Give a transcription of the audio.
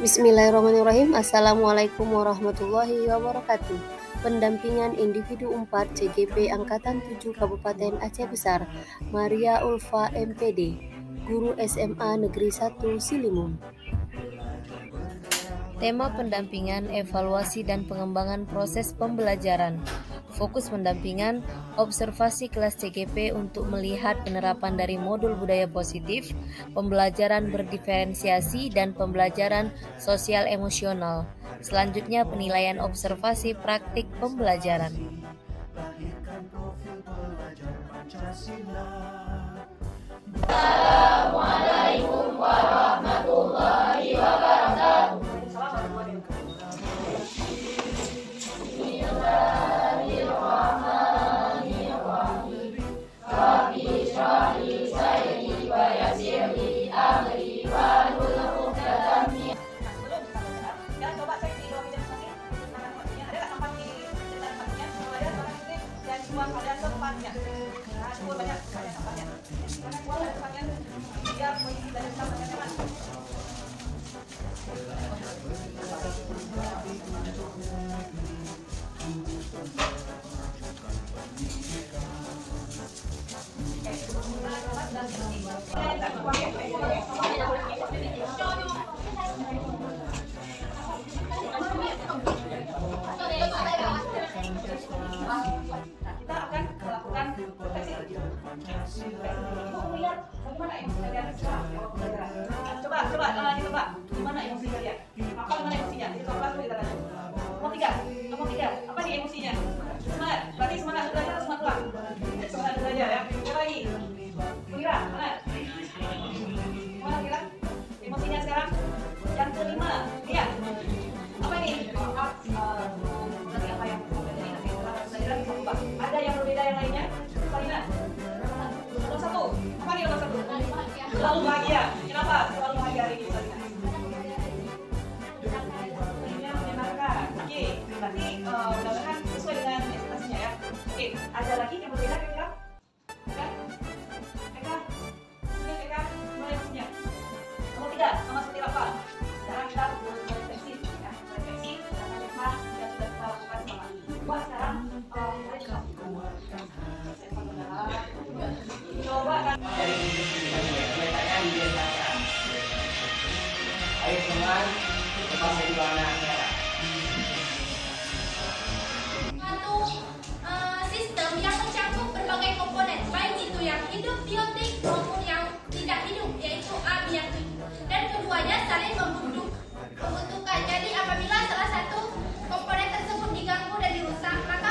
Bismillahirrahmanirrahim. Assalamualaikum warahmatullahi wabarakatuh. Pendampingan individu 4 CGP Angkatan 7 Kabupaten Aceh Besar, Maria Ulfa MPD, Guru SMA Negeri 1 Silimun. Tema pendampingan, evaluasi dan pengembangan proses pembelajaran. Fokus pendampingan, observasi kelas CGP untuk melihat penerapan dari modul budaya positif, pembelajaran berdiferensiasi, dan pembelajaran sosial emosional. Selanjutnya penilaian observasi praktik pembelajaran. Assalamualaikum warahmatullahi wabarakatuh. Coba gimana emosi kalian? Apa gimana emosinya? Itu apa dulu kita tanya. Nomor tiga. Apa nih emosinya? Semangat. Berarti semangat belajar harus semangat keluar. Semangat belajar ya. Coba lagi. Kira mana? Mana kira? Emosinya sekarang? Yang kelima. Lihat. Apa ini? Nanti apa yang belajar bisa ubah. Ada yang berbeda yang lainnya? Salina. Nomor satu. Apa nih nomor satu? Selalu bahagia. Kenapa selalu bahagia hari ini, Salina? Ini menyenangkan. Oke, berarti mudah-mudahan sesuai dengan ekspektasinya ya. Oke, ada lagi yang berbeda kira-kira? Eka, gimana emosinya? Nomor tiga, sama seperti apa? Sekarang kita refleksi, ya. Refleksi dengan apa yang sudah kita lakukan selama ini. Wah, sekarang mulai coba. Coba kan. Ayo teman, kita Satu sistem yang mencakup berbagai komponen, baik itu yang hidup biotik maupun yang tidak hidup, yaitu abiatik. Dan keduanya saling membutuhkan. Jadi apabila salah satu komponen tersebut diganggu dan dirusak, maka